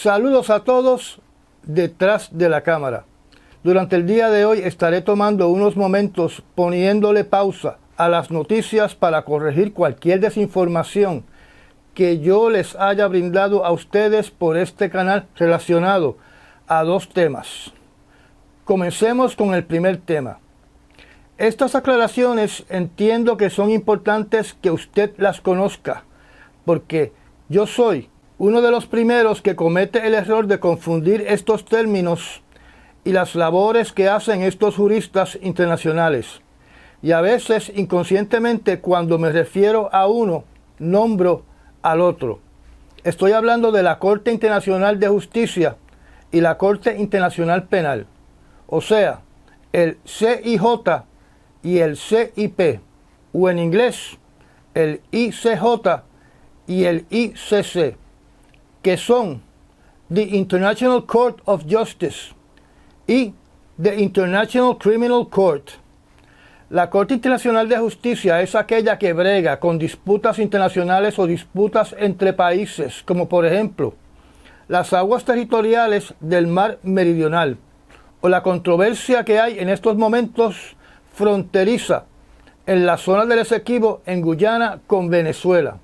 Saludos a todos detrás de la cámara. Durante el día de hoy estaré tomando unos momentos poniéndole pausa a las noticias para corregir cualquier desinformación que yo les haya brindado a ustedes por este canal relacionado a dos temas. Comencemos con el primer tema. Estas aclaraciones entiendo que son importantes que usted las conozca, porque yo soy uno de los primeros que comete el error de confundir estos términos y las labores que hacen estos juristas internacionales. Y a veces inconscientemente cuando me refiero a uno, nombro al otro. Estoy hablando de la Corte Internacional de Justicia y la Corte Internacional Penal. O sea, el CIJ y el CIP, o en inglés, el ICJ y el ICC, que son the International Court of Justice y the International Criminal Court. La Corte Internacional de Justicia es aquella que brega con disputas internacionales o disputas entre países, como por ejemplo, las aguas territoriales del Mar Meridional, o la controversia que hay en estos momentos fronteriza en la zona del Esequibo en Guyana con Venezuela.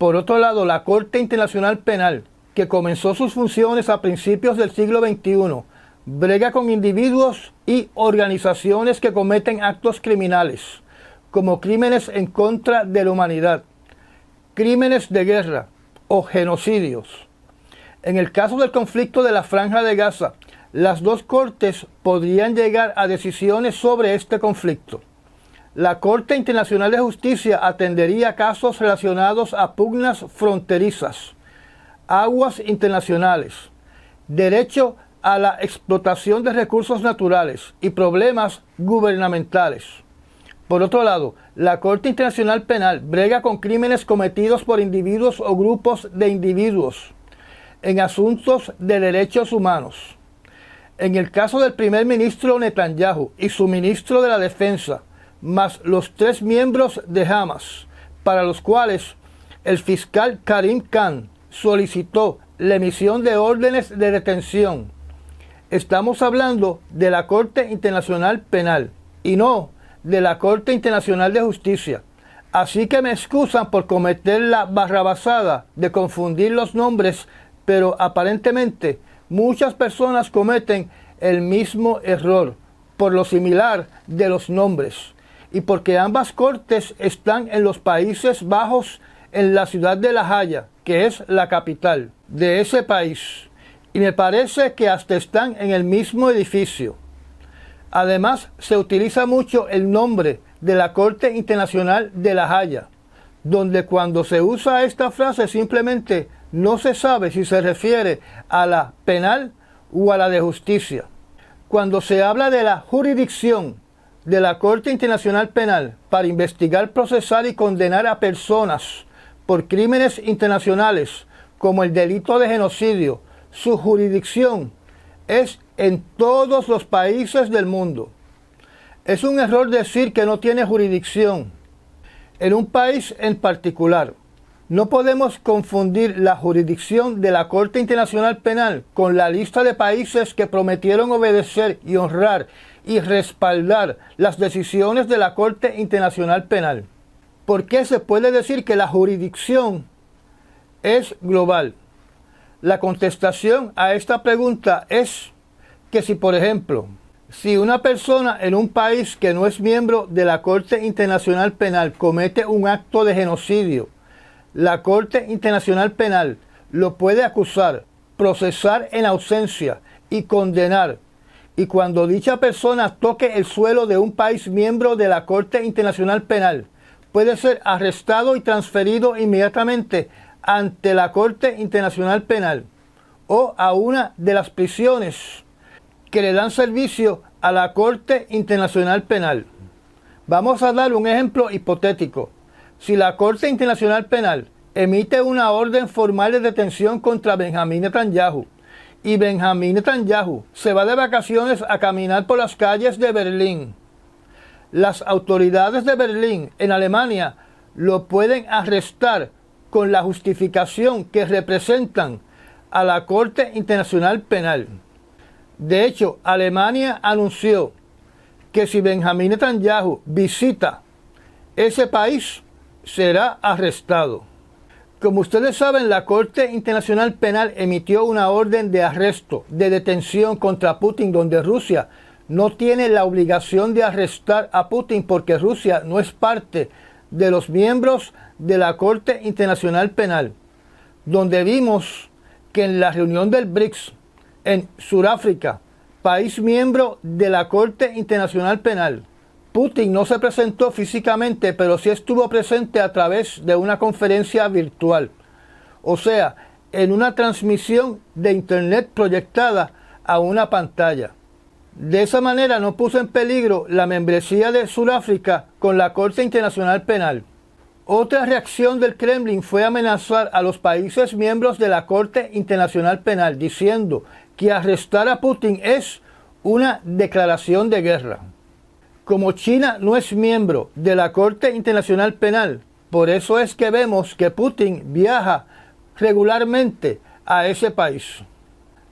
Por otro lado, la Corte Internacional Penal, que comenzó sus funciones a principios del siglo XXI, brega con individuos y organizaciones que cometen actos criminales, como crímenes en contra de la humanidad, crímenes de guerra o genocidios. En el caso del conflicto de la Franja de Gaza, las dos cortes podrían llegar a decisiones sobre este conflicto. La Corte Internacional de Justicia atendería casos relacionados a pugnas fronterizas, aguas internacionales, derecho a la explotación de recursos naturales y problemas gubernamentales. Por otro lado, la Corte Internacional Penal brega con crímenes cometidos por individuos o grupos de individuos en asuntos de derechos humanos. En el caso del primer ministro Netanyahu y su ministro de la Defensa, más los 3 miembros de Hamas, para los cuales el fiscal Karim Khan solicitó la emisión de órdenes de detención. Estamos hablando de la Corte Internacional Penal y no de la Corte Internacional de Justicia. Así que me excusan por cometer la barrabasada de confundir los nombres, pero aparentemente muchas personas cometen el mismo error por lo similar de los nombres y porque ambas cortes están en los Países Bajos, en la ciudad de La Haya, que es la capital de ese país, y me parece que hasta están en el mismo edificio. Además, se utiliza mucho el nombre de la Corte Internacional de La Haya, donde cuando se usa esta frase simplemente no se sabe si se refiere a la penal o a la de justicia. Cuando se habla de la jurisdicción de la Corte Internacional Penal para investigar, procesar y condenar a personas por crímenes internacionales como el delito de genocidio, su jurisdicción es en todos los países del mundo. Es un error decir que no tiene jurisdicción en un país en particular. No podemos confundir la jurisdicción de la Corte Internacional Penal con la lista de países que prometieron obedecer y honrar y respaldar las decisiones de la Corte Internacional Penal. ¿Por qué se puede decir que la jurisdicción es global? La contestación a esta pregunta es que si, por ejemplo, si una persona en un país que no es miembro de la Corte Internacional Penal comete un acto de genocidio, la Corte Internacional Penal lo puede acusar, procesar en ausencia y condenar. Y cuando dicha persona toque el suelo de un país miembro de la Corte Internacional Penal, puede ser arrestado y transferido inmediatamente ante la Corte Internacional Penal o a una de las prisiones que le dan servicio a la Corte Internacional Penal. Vamos a dar un ejemplo hipotético. Si la Corte Internacional Penal emite una orden formal de detención contra Benjamín Netanyahu y Benjamín Netanyahu se va de vacaciones a caminar por las calles de Berlín, las autoridades de Berlín en Alemania lo pueden arrestar con la justificación que representan a la Corte Internacional Penal. De hecho, Alemania anunció que si Benjamin Netanyahu visita ese país, será arrestado. Como ustedes saben, la Corte Internacional Penal emitió una orden de arresto, de detención contra Putin, donde Rusia no tiene la obligación de arrestar a Putin porque Rusia no es parte de los miembros de la Corte Internacional Penal, donde vimos que en la reunión del BRICS en Sudáfrica, país miembro de la Corte Internacional Penal, Putin no se presentó físicamente, pero sí estuvo presente a través de una conferencia virtual, o sea, en una transmisión de internet proyectada a una pantalla. De esa manera no puso en peligro la membresía de Sudáfrica con la Corte Internacional Penal. Otra reacción del Kremlin fue amenazar a los países miembros de la Corte Internacional Penal, diciendo que arrestar a Putin es una declaración de guerra. Como China no es miembro de la Corte Internacional Penal, por eso es que vemos que Putin viaja regularmente a ese país.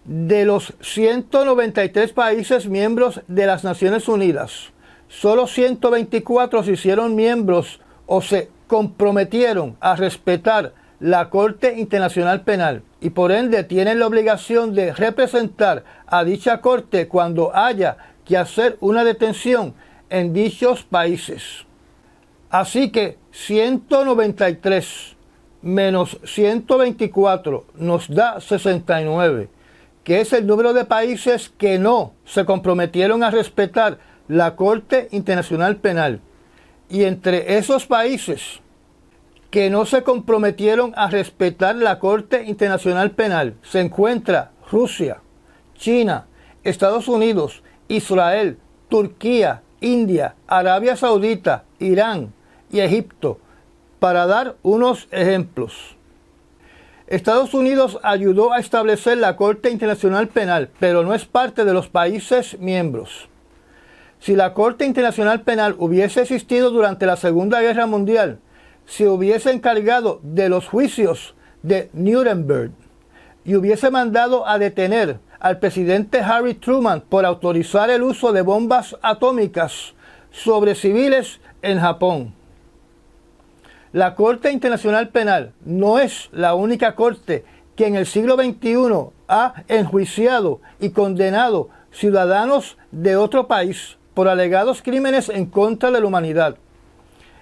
De los 193 países miembros de las Naciones Unidas, solo 124 se hicieron miembros o se comprometieron a respetar la Corte Internacional Penal y por ende tienen la obligación de representar a dicha Corte cuando haya que hacer una detención en dichos países. Así que 193 menos 124 nos da 69, que es el número de países que no se comprometieron a respetar la Corte Internacional Penal. Y entre esos países que no se comprometieron a respetar la Corte Internacional Penal se encuentra Rusia, China, Estados Unidos, Israel, Turquía, India, Arabia Saudita, Irán y Egipto, para dar unos ejemplos. Estados Unidos ayudó a establecer la Corte Internacional Penal, pero no es parte de los países miembros. Si la Corte Internacional Penal hubiese existido durante la Segunda Guerra Mundial, se hubiese encargado de los juicios de Nuremberg y hubiese mandado a detener al presidente Harry Truman por autorizar el uso de bombas atómicas sobre civiles en Japón. La Corte Internacional Penal no es la única corte que en el siglo XXI ha enjuiciado y condenado ciudadanos de otro país por alegados crímenes en contra de la humanidad.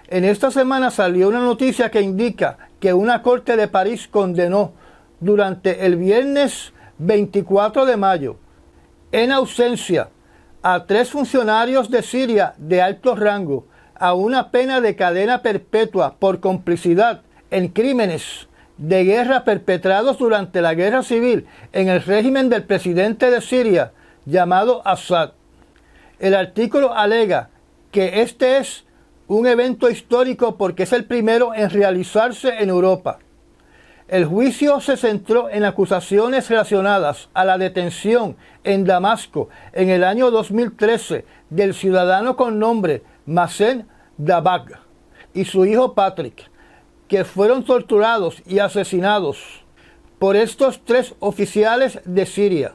En esta semana salió una noticia que indica que una corte de París condenó durante el viernes 24 de mayo, en ausencia, a 3 funcionarios de Siria de alto rango a una pena de cadena perpetua por complicidad en crímenes de guerra perpetrados durante la guerra civil en el régimen del presidente de Siria llamado Assad. El artículo alega que este es un evento histórico porque es el primero en realizarse en Europa. El juicio se centró en acusaciones relacionadas a la detención en Damasco en el año 2013 del ciudadano con nombre Mazen Dabag y su hijo Patrick, que fueron torturados y asesinados por estos 3 oficiales de Siria.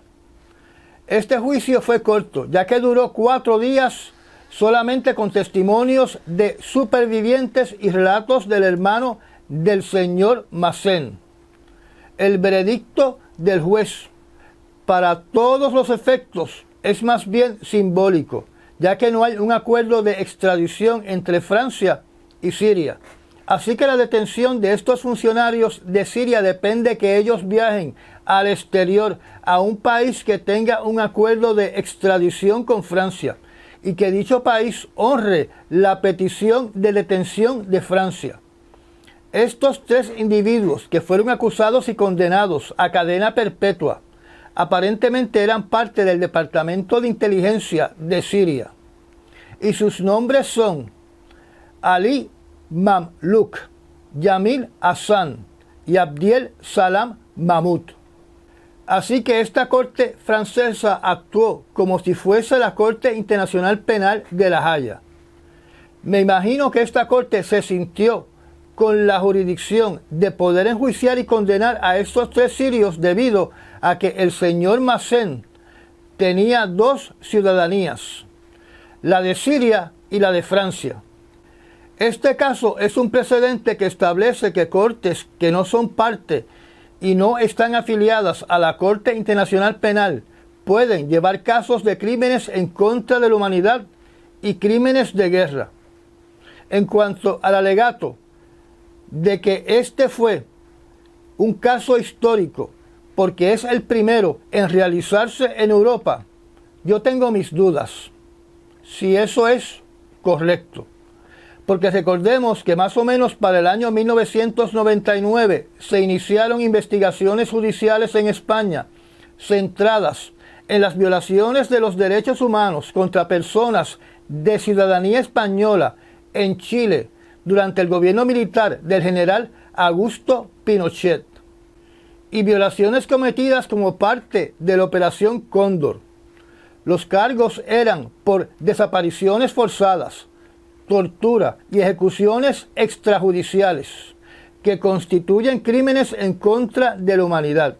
Este juicio fue corto, ya que duró 4 días solamente con testimonios de supervivientes y relatos del hermano del señor Mazen. El veredicto del juez, para todos los efectos, es más bien simbólico, ya que no hay un acuerdo de extradición entre Francia y Siria. Así que la detención de estos funcionarios de Siria depende que ellos viajen al exterior a un país que tenga un acuerdo de extradición con Francia y que dicho país honre la petición de detención de Francia. Estos 3 individuos que fueron acusados y condenados a cadena perpetua aparentemente eran parte del Departamento de Inteligencia de Siria y sus nombres son Ali Mamluk, Yamil Hassan y Abdiel Salam Mahmoud. Así que esta corte francesa actuó como si fuese la Corte Internacional Penal de La Haya. Me imagino que esta corte se sintió con la jurisdicción de poder enjuiciar y condenar a estos 3 sirios debido a que el señor Mazen tenía 2 ciudadanías, la de Siria y la de Francia. Este caso es un precedente que establece que cortes que no son parte y no están afiliadas a la Corte Internacional Penal pueden llevar casos de crímenes en contra de la humanidad y crímenes de guerra. En cuanto al alegato de que este fue un caso histórico porque es el primero en realizarse en Europa, yo tengo mis dudas si eso es correcto. Porque recordemos que más o menos para el año 1999 se iniciaron investigaciones judiciales en España centradas en las violaciones de los derechos humanos contra personas de ciudadanía española en Chile durante el gobierno militar del general Augusto Pinochet y violaciones cometidas como parte de la Operación Cóndor. Los cargos eran por desapariciones forzadas, tortura y ejecuciones extrajudiciales que constituyen crímenes en contra de la humanidad.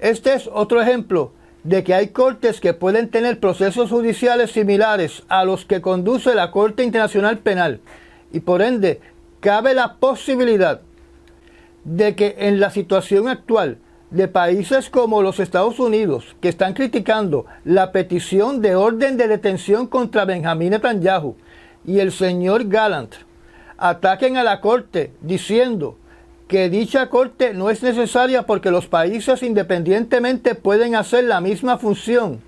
Este es otro ejemplo de que hay cortes que pueden tener procesos judiciales similares a los que conduce la Corte Internacional Penal y por ende cabe la posibilidad de que en la situación actual de países como los Estados Unidos, que están criticando la petición de orden de detención contra Benjamín Netanyahu y el señor Gallant, ataquen a la Corte diciendo que dicha Corte no es necesaria porque los países independientemente pueden hacer la misma función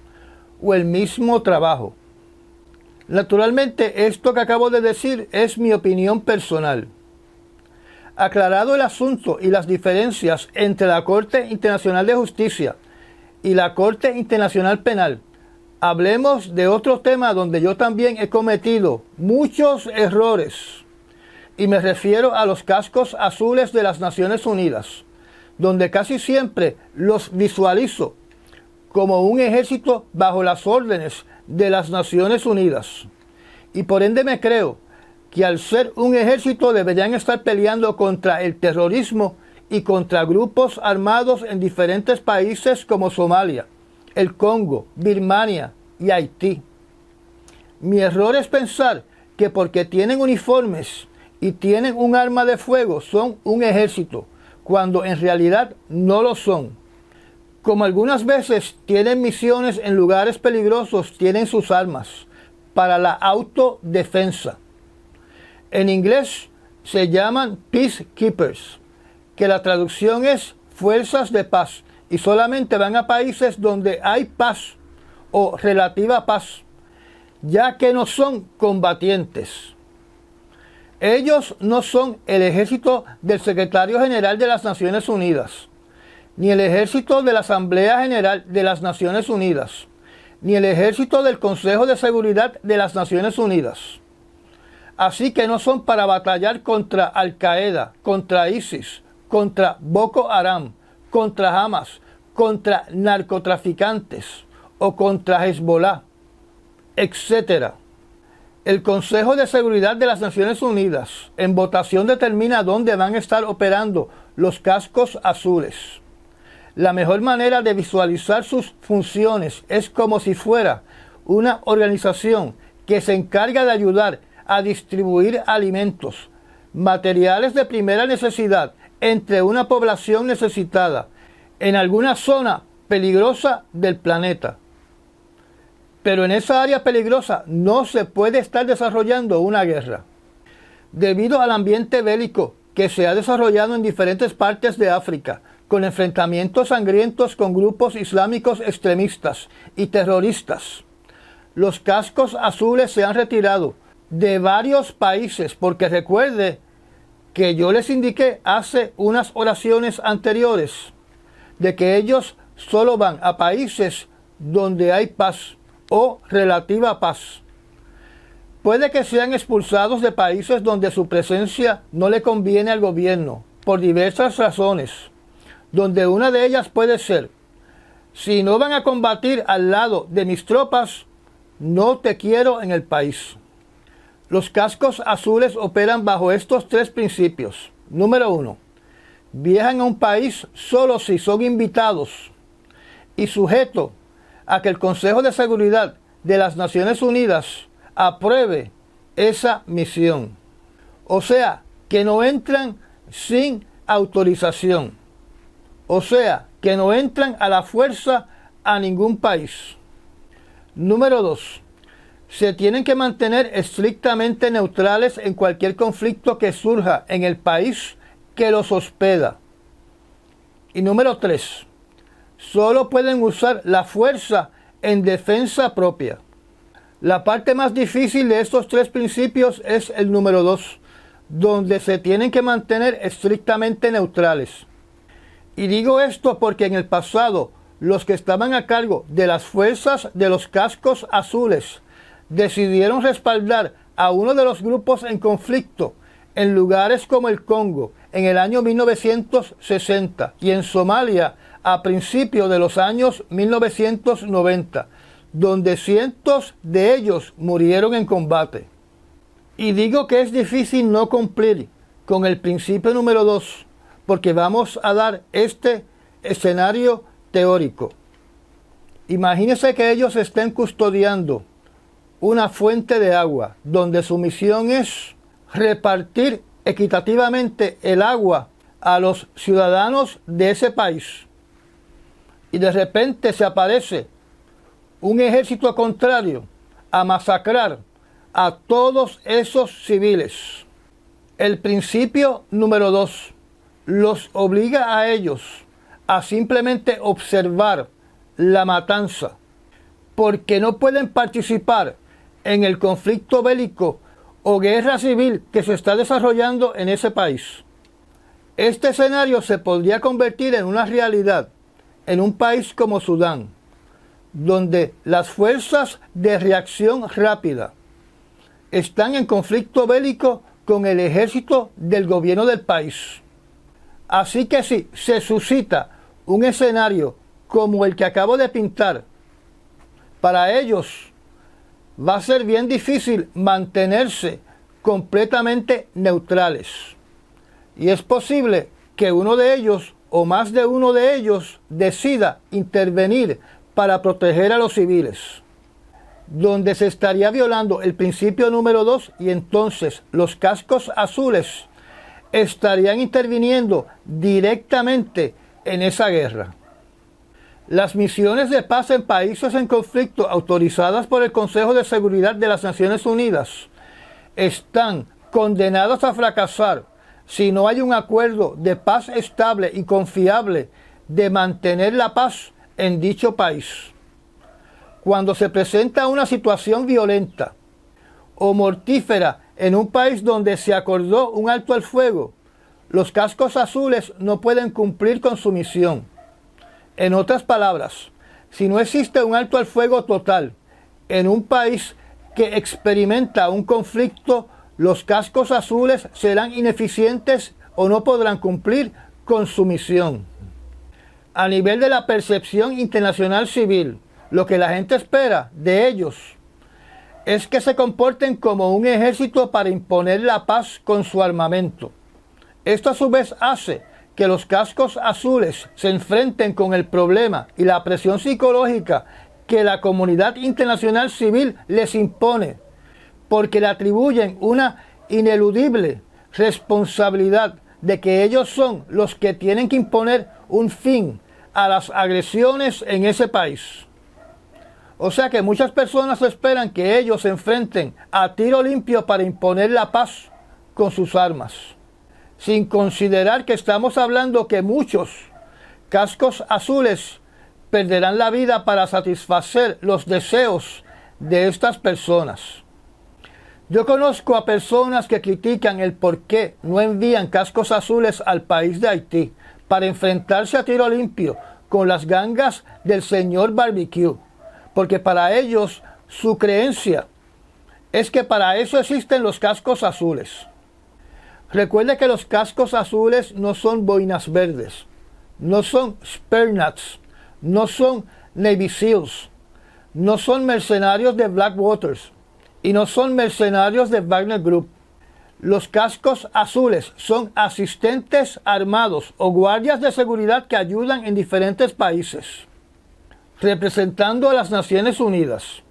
o el mismo trabajo. Naturalmente, esto que acabo de decir es mi opinión personal. Aclarado el asunto y las diferencias entre la Corte Internacional de Justicia y la Corte Internacional Penal, hablemos de otro tema donde yo también he cometido muchos errores. Y me refiero a los cascos azules de las Naciones Unidas, donde casi siempre los visualizo como un ejército bajo las órdenes de las Naciones Unidas. Y por ende me creo que al ser un ejército deberían estar peleando contra el terrorismo y contra grupos armados en diferentes países como Somalia, el Congo, Birmania y Haití. Mi error es pensar que porque tienen uniformes y tienen un arma de fuego son un ejército, cuando en realidad no lo son. Como algunas veces tienen misiones en lugares peligrosos, tienen sus armas para la autodefensa. En inglés se llaman peacekeepers, que la traducción es fuerzas de paz, y solamente van a países donde hay paz o relativa paz, ya que no son combatientes. Ellos no son el ejército del Secretario General de las Naciones Unidas, ni el ejército de la Asamblea General de las Naciones Unidas, ni el ejército del Consejo de Seguridad de las Naciones Unidas. Así que no son para batallar contra Al-Qaeda, contra ISIS, contra Boko Haram, contra Hamas, contra narcotraficantes o contra Hezbollah, etc. El Consejo de Seguridad de las Naciones Unidas en votación determina dónde van a estar operando los cascos azules. La mejor manera de visualizar sus funciones es como si fuera una organización que se encarga de ayudar a distribuir alimentos, materiales de primera necesidad entre una población necesitada en alguna zona peligrosa del planeta. Pero en esa área peligrosa no se puede estar desarrollando una guerra. Debido al ambiente bélico que se ha desarrollado en diferentes partes de África, con enfrentamientos sangrientos con grupos islámicos extremistas y terroristas, los cascos azules se han retirado de varios países, porque recuerde que yo les indiqué hace unas oraciones anteriores de que ellos solo van a países donde hay paz o relativa paz. Puede que sean expulsados de países donde su presencia no le conviene al gobierno, por diversas razones, donde una de ellas puede ser: si no van a combatir al lado de mis tropas, no te quiero en el país. Los cascos azules operan bajo estos tres principios. Número 1. Viajan a un país solo si son invitados y sujeto a que el Consejo de Seguridad de las Naciones Unidas apruebe esa misión. O sea, que no entran sin autorización. O sea, que no entran a la fuerza a ningún país. Número 2. Se tienen que mantener estrictamente neutrales en cualquier conflicto que surja en el país que los hospeda. Y número 3. Solo pueden usar la fuerza en defensa propia. La parte más difícil de estos tres principios es el número 2, donde se tienen que mantener estrictamente neutrales. Y digo esto porque en el pasado los que estaban a cargo de las fuerzas de los cascos azules decidieron respaldar a uno de los grupos en conflicto en lugares como el Congo en el año 1960 y en Somalia a principios de los años 1990, donde cientos de ellos murieron en combate. Y digo que es difícil no cumplir con el principio número 2, porque vamos a dar este escenario teórico. Imagínense que ellos estén custodiando una fuente de agua, donde su misión es repartir equitativamente el agua a los ciudadanos de ese país. Y de repente se aparece un ejército contrario a masacrar a todos esos civiles. El principio número 2 los obliga a ellos a simplemente observar la matanza, porque no pueden participar en el conflicto bélico o guerra civil que se está desarrollando en ese país. Este escenario se podría convertir en una realidad en un país como Sudán, donde las fuerzas de reacción rápida están en conflicto bélico con el ejército del gobierno del país. Así que si se suscita un escenario como el que acabo de pintar, para ellos va a ser bien difícil mantenerse completamente neutrales. Y es posible que uno de ellos o más de uno de ellos decida intervenir para proteger a los civiles, donde se estaría violando el principio número 2 y entonces los cascos azules estarían interviniendo directamente en esa guerra. Las misiones de paz en países en conflicto autorizadas por el Consejo de Seguridad de las Naciones Unidas están condenadas a fracasar si no hay un acuerdo de paz estable y confiable de mantener la paz en dicho país. Cuando se presenta una situación violenta o mortífera en un país donde se acordó un alto al fuego, los cascos azules no pueden cumplir con su misión. En otras palabras, si no existe un alto al fuego total en un país que experimenta un conflicto, los cascos azules serán ineficientes o no podrán cumplir con su misión. A nivel de la percepción internacional civil, lo que la gente espera de ellos es que se comporten como un ejército para imponer la paz con su armamento. Esto a su vez hace que los cascos azules se enfrenten con el problema y la presión psicológica que la comunidad internacional civil les impone, porque le atribuyen una ineludible responsabilidad de que ellos son los que tienen que imponer un fin a las agresiones en ese país. O sea que muchas personas esperan que ellos se enfrenten a tiro limpio para imponer la paz con sus armas, sin considerar que estamos hablando que muchos cascos azules perderán la vida para satisfacer los deseos de estas personas. Yo conozco a personas que critican el por qué no envían cascos azules al país de Haití para enfrentarse a tiro limpio con las gangas del señor Barbecue, porque para ellos su creencia es que para eso existen los cascos azules. Recuerde que los cascos azules no son boinas verdes, no son Spetsnaz, no son Navy SEALs, no son mercenarios de Black Waters y no son mercenarios de Wagner Group. Los cascos azules son asistentes armados o guardias de seguridad que ayudan en diferentes países, representando a las Naciones Unidas.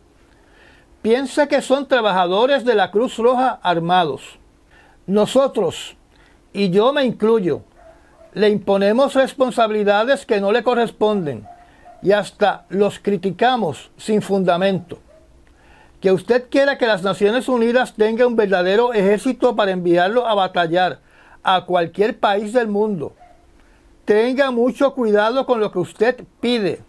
Piensa que son trabajadores de la Cruz Roja armados. Nosotros, y yo me incluyo, le imponemos responsabilidades que no le corresponden y hasta los criticamos sin fundamento. Que usted quiera que las Naciones Unidas tenga un verdadero ejército para enviarlo a batallar a cualquier país del mundo. Tenga mucho cuidado con lo que usted pide,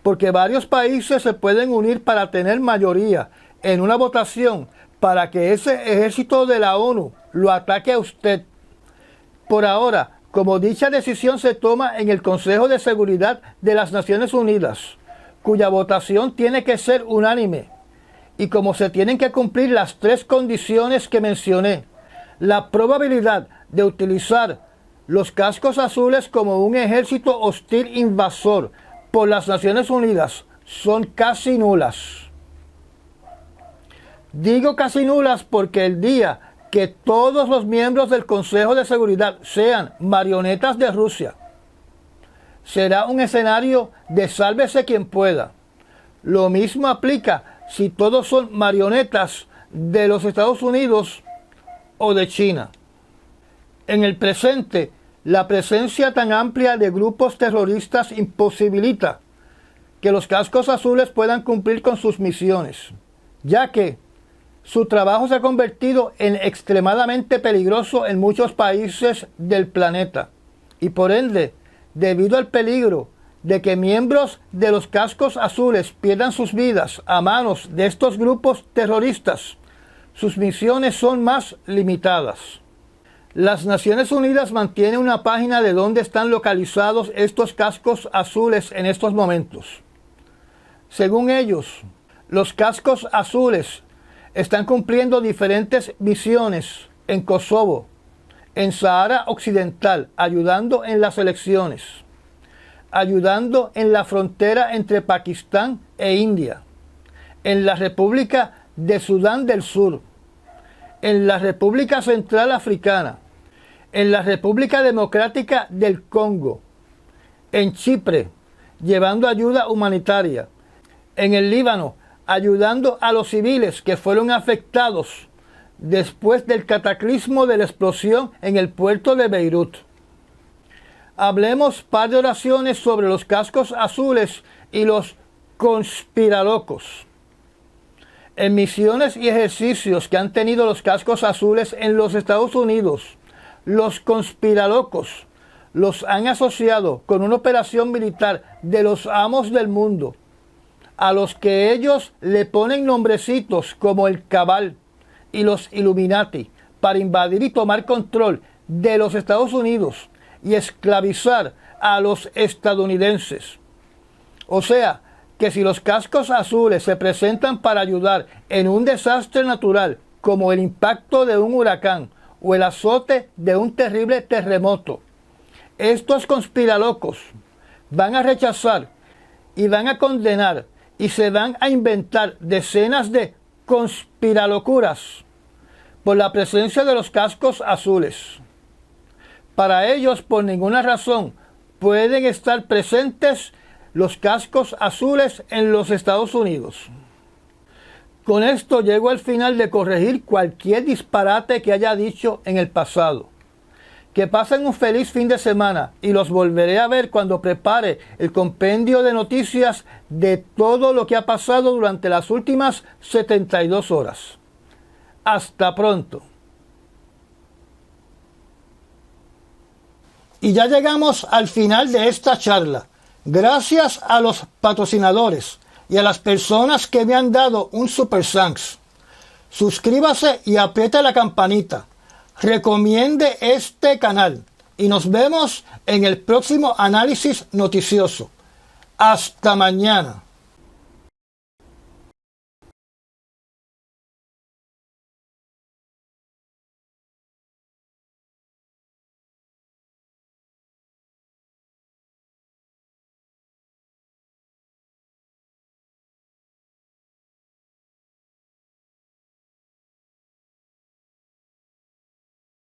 porque varios países se pueden unir para tener mayoría en una votación para que ese ejército de la ONU lo ataque a usted. Por ahora, como dicha decisión se toma en el Consejo de Seguridad de las Naciones Unidas, cuya votación tiene que ser unánime, y como se tienen que cumplir las 3 condiciones que mencioné, la probabilidad de utilizar los cascos azules como un ejército hostil invasor por las Naciones Unidas son casi nulas. Digo casi nulas porque el día que todos los miembros del Consejo de Seguridad sean marionetas de Rusia, será un escenario de sálvese quien pueda. Lo mismo aplica si todos son marionetas de los Estados Unidos o de China. En el presente, la presencia tan amplia de grupos terroristas imposibilita que los cascos azules puedan cumplir con sus misiones, ya que su trabajo se ha convertido en extremadamente peligroso en muchos países del planeta y por ende, debido al peligro de que miembros de los cascos azules pierdan sus vidas a manos de estos grupos terroristas, sus misiones son más limitadas. Las Naciones Unidas mantienen una página de dónde están localizados estos cascos azules en estos momentos. Según ellos, los cascos azules están cumpliendo diferentes misiones en Kosovo, en Sahara Occidental, ayudando en las elecciones, ayudando en la frontera entre Pakistán e India, en la República de Sudán del Sur, en la República Central Africana, en la República Democrática del Congo, en Chipre, llevando ayuda humanitaria, en el Líbano, ayudando a los civiles que fueron afectados después del cataclismo de la explosión en el puerto de Beirut. Hablemos par de oraciones sobre los cascos azules y los conspiralocos. En misiones y ejercicios que han tenido los cascos azules en los Estados Unidos, los conspiralocos los han asociado con una operación militar de los amos del mundo, a los que ellos le ponen nombrecitos como el Cabal y los Illuminati, para invadir y tomar control de los Estados Unidos y esclavizar a los estadounidenses. O sea, que si los cascos azules se presentan para ayudar en un desastre natural, como el impacto de un huracán o el azote de un terrible terremoto, estos conspiralocos van a rechazar y van a condenar y se van a inventar decenas de conspiralocuras por la presencia de los cascos azules. Para ellos, por ninguna razón, pueden estar presentes los cascos azules en los Estados Unidos. Con esto llego al final de corregir cualquier disparate que haya dicho en el pasado. Que pasen un feliz fin de semana y los volveré a ver cuando prepare el compendio de noticias de todo lo que ha pasado durante las últimas 72 horas. Hasta pronto. Y ya llegamos al final de esta charla. Gracias a los patrocinadores y a las personas que me han dado un Super Thanks. Suscríbase y apriete la campanita. Recomiende este canal y nos vemos en el próximo análisis noticioso. Hasta mañana.